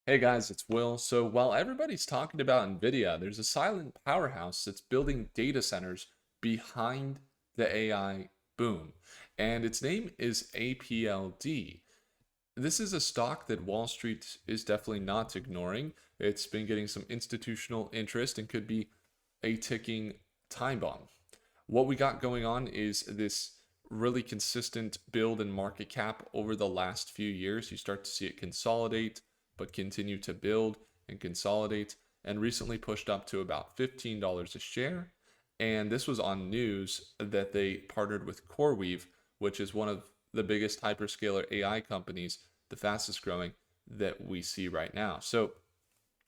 Hey guys, it's Will. So while everybody's talking about NVIDIA, there's a silent powerhouse that's building data centers behind the AI boom. And its name is APLD. This is a stock that Wall Street is definitely not ignoring. It's been getting some institutional interest and could be a ticking time bomb. What we got going on is this really consistent build in market cap over the last few years. You start to see it consolidate, but continue to build and consolidate, and recently pushed up to about $15 a share. And this was on news that they partnered with CoreWeave, which is one of the biggest hyperscaler AI companies, the fastest growing that we see right now. So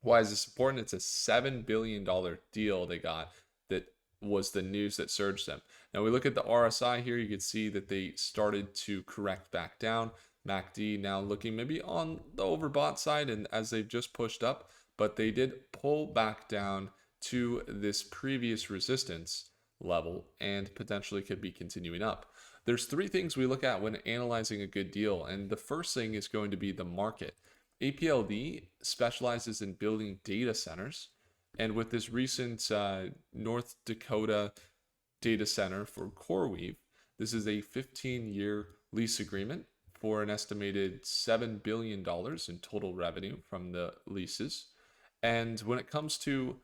why is this important? It's a $7 billion deal they got that was the news that surged them. Now we look at the RSI here, you can see that they started to correct back down. MACD now looking maybe on the overbought side, and as they've just pushed up, but they did pull back down to this previous resistance level and potentially could be continuing up. There's three things we look at when analyzing a good deal, and the first thing is going to be the market. APLD specializes in building data centers, and with this recent North Dakota data center for CoreWeave, this is a 15-year lease agreement for an estimated $7 billion in total revenue from the leases. And when it comes to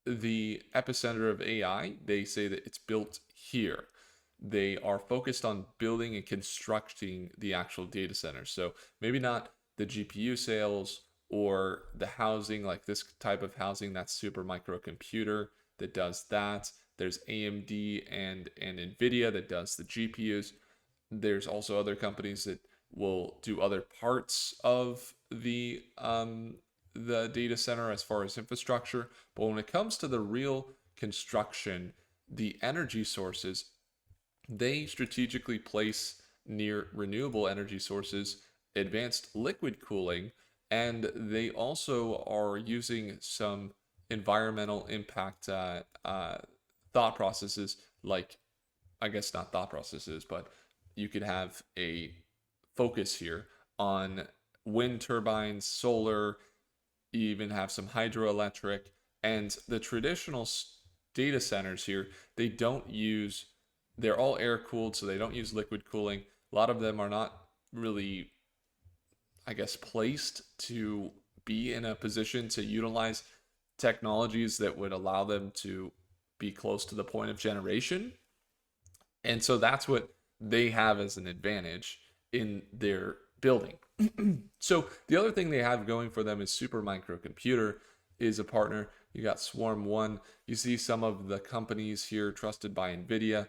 the epicenter of AI, they say that it's built here. They are focused on building and constructing the actual data center. So maybe not the GPU sales or the housing, like this type of housing, that's super microcomputer that does that. There's AMD and NVIDIA that does the GPUs. There's also other companies that will do other parts of the data center as far as infrastructure. But when it comes to the real construction, the energy sources, they strategically place near renewable energy sources, advanced liquid cooling, and they also are using some environmental impact thought processes, like, I guess not thought processes, but you could have a focus here on wind turbines, solar, you even have some hydroelectric, and the traditional data centers here, they don't use, they're all air cooled, so they don't use liquid cooling. A lot of them are not really, I guess, placed to be in a position to utilize technologies that would allow them to be close to the point of generation. And so that's what they have as an advantage in their building. So the other thing they have going for them is Super Microcomputer is a partner. You got Swarm One. You see some of the companies here trusted by NVIDIA.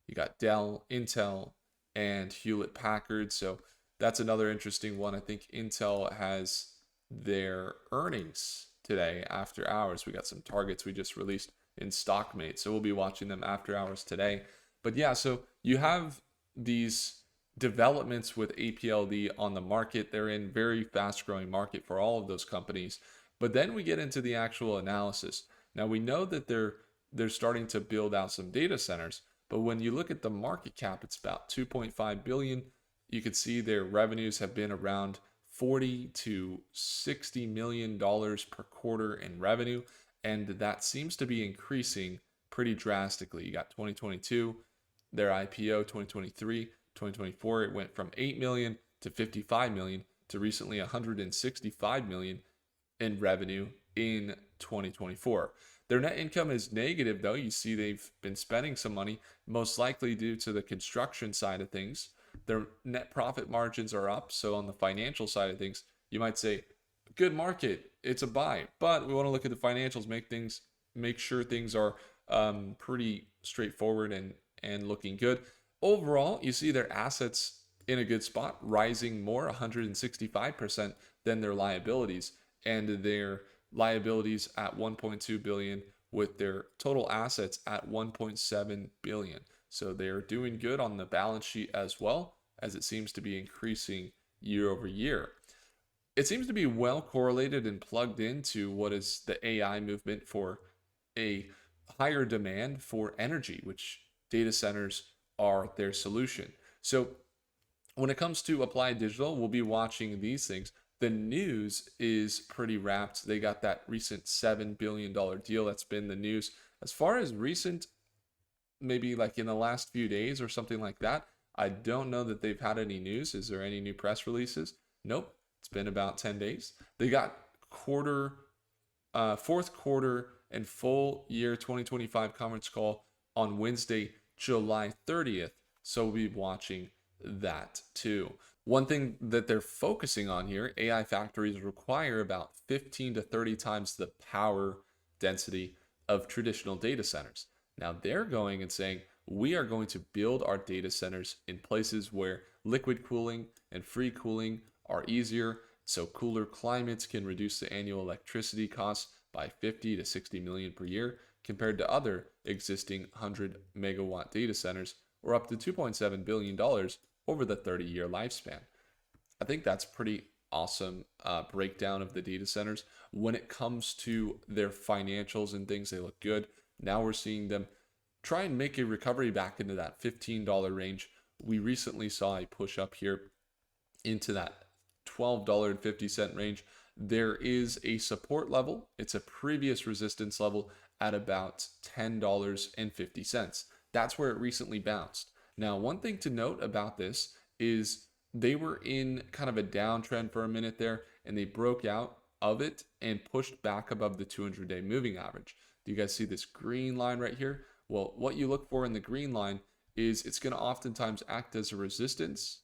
You got Dell, Intel, and Hewlett Packard. So that's another interesting one. I think Intel has their earnings today after hours. We got some targets we just released in Stockmate, so we'll be watching them after hours today. But yeah, so you have these developments with APLD on the market. They're in very fast growing market for all of those companies. But then we get into the actual analysis. Now we know that they're starting to build out some data centers, but when you look at the market cap, it's about 2.5 billion. You can see their revenues have been around 40 to 60 million dollars per quarter in revenue, and that seems to be increasing pretty drastically. You got 2022, their IPO, 2023, 2024, it went from 8 million to 55 million to recently 165 million in revenue in 2024. Their net income is negative, though. You see they've been spending some money, most likely due to the construction side of things. Their net profit margins are up. So on the financial side of things, you might say, good market, it's a buy. But we want to look at the financials, make sure things are pretty straightforward and looking good. Overall, you see their assets in a good spot, rising more 165% than their liabilities, and their liabilities at 1.2 billion with their total assets at 1.7 billion. So they're doing good on the balance sheet as well, as it seems to be increasing year over year. It seems to be well correlated and plugged into what is the AI movement for a higher demand for energy, which data centers are their solution. So when it comes to Applied Digital, we'll be watching these things. the news is pretty wrapped. They got that recent $7 billion deal that's been the news. As far as recent, maybe like in the last few days or something like that, I don't know that they've had any news. Is there any new press releases? Nope. It's been about 10 days. They got fourth quarter and full year 2025 conference call on Wednesday, July 30th. So we'll be watching that too. One thing that they're focusing on here, AI factories require about 15 to 30 times the power density of traditional data centers. Now they're going and saying, we are going to build our data centers in places where liquid cooling and free cooling are easier, so cooler climates can reduce the annual electricity costs by 50 to 60 million per year compared to other existing 100 megawatt data centers, or up to $2.7 billion over the 30-year lifespan. I think that's pretty awesome breakdown of the data centers. When it comes to their financials and things, they look good. Now we're seeing them try and make a recovery back into that $15 range. We recently saw a push up here into that $12.50 range. There is a support level. It's a previous resistance level at about $10.50. That's where it recently bounced. Now, one thing to note about this is they were in kind of a downtrend for a minute there, and they broke out of it and pushed back above the 200-day moving average. Do you guys see this green line right here? Well, what you look for in the green line is it's going to oftentimes act as a resistance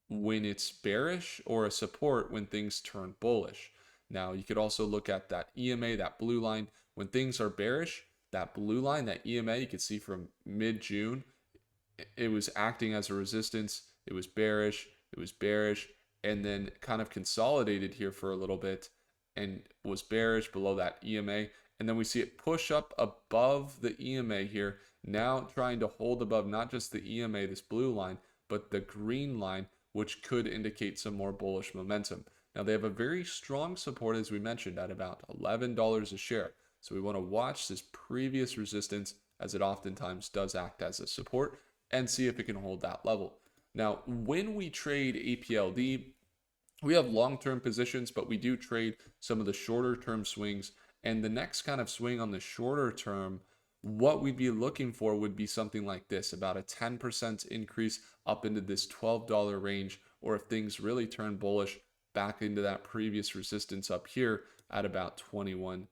when it's bearish, or a support when things turn bullish. Now, you could also look at that EMA, that blue line. When things are bearish, that blue line, that EMA, you can see from mid-June, it was acting as a resistance. It was bearish, and then kind of consolidated here for a little bit and was bearish below that EMA. And then we see it push up above the EMA here, now trying to hold above not just the EMA, this blue line, but the green line, which could indicate some more bullish momentum. Now, they have a very strong support, as we mentioned, at about $11 a share. So we want to watch this previous resistance, as it oftentimes does act as a support, and see if it can hold that level. Now, when we trade APLD, we have long-term positions, but we do trade some of the shorter-term swings. And the next kind of swing on the shorter term, what we'd be looking for would be something like this, about a 10% increase up into this $12 range, or if things really turn bullish, back into that previous resistance up here at about 21%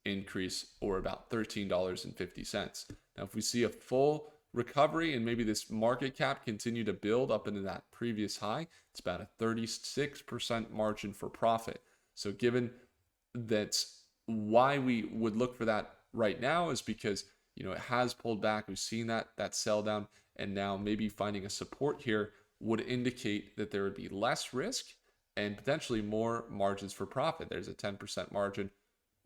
increase, or about $13.50. Now, if we see a full recovery and maybe this market cap continue to build up into that previous high, it's about a 36% margin for profit. So given that's why we would look for that right now, is because it has pulled back. We've seen that sell down, and now maybe finding a support here would indicate that there would be less risk and potentially more margins for profit. There's a 10% margin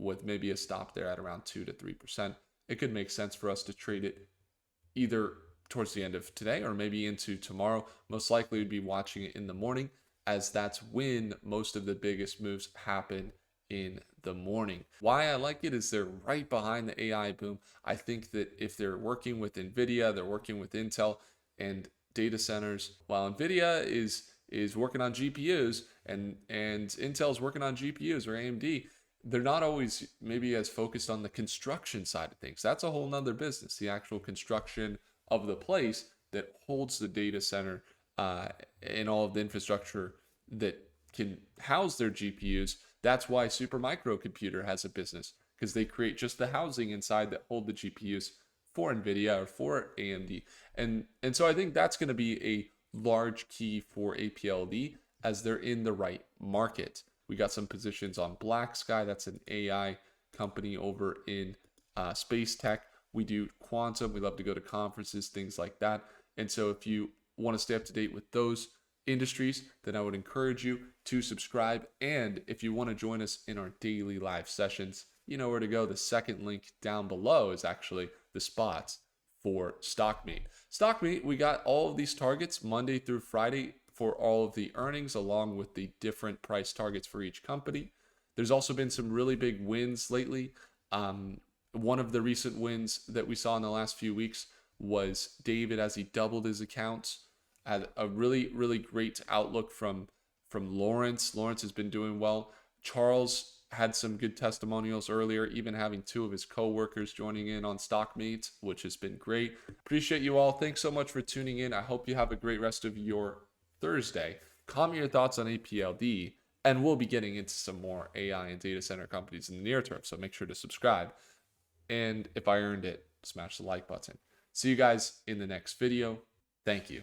with maybe a stop there at around 2 to 3%. It could make sense for us to trade it either towards the end of today or maybe into tomorrow. Most likely we'd be watching it in the morning, as that's when most of the biggest moves happen in the morning. Why I like it is they're right behind the AI boom. I think that if they're working with NVIDIA, they're working with Intel and data centers, while NVIDIA is working on GPUs and Intel's working on GPUs, or AMD, they're not always maybe as focused on the construction side of things. That's a whole nother business, the actual construction of the place that holds the data center and all of the infrastructure that can house their GPUs. That's why Supermicro Computer has a business, because they create just the housing inside that hold the GPUs for NVIDIA or for AMD. And so I think that's going to be a large key for APLD, as they're in the right market. We got some positions on Black Sky. That's an AI company over in space tech. We do quantum. We love to go to conferences, things like that. And so if you want to stay up to date with those industries, then I would encourage you to subscribe. And if you want to join us in our daily live sessions, you know where to go. The second link down below is actually the spots for Stock Meet. Stock Meet, we got all of these targets Monday through Friday for all of the earnings, along with the different price targets for each company. There's also been some really big wins lately. One of the recent wins that we saw in the last few weeks was David, as he doubled his accounts, had a really, really great outlook from from Lawrence. Lawrence has been doing well. Charles had some good testimonials earlier, even having 2 of his co-workers joining in on stock meets, which has been great. Appreciate you all. Thanks so much for tuning in. I hope you have a great rest of your Thursday. Comment your thoughts on APLD, and we'll be getting into some more AI and data center companies in the near term, so make sure to subscribe. And if I earned it, smash the like button. See you guys in the next video. Thank you.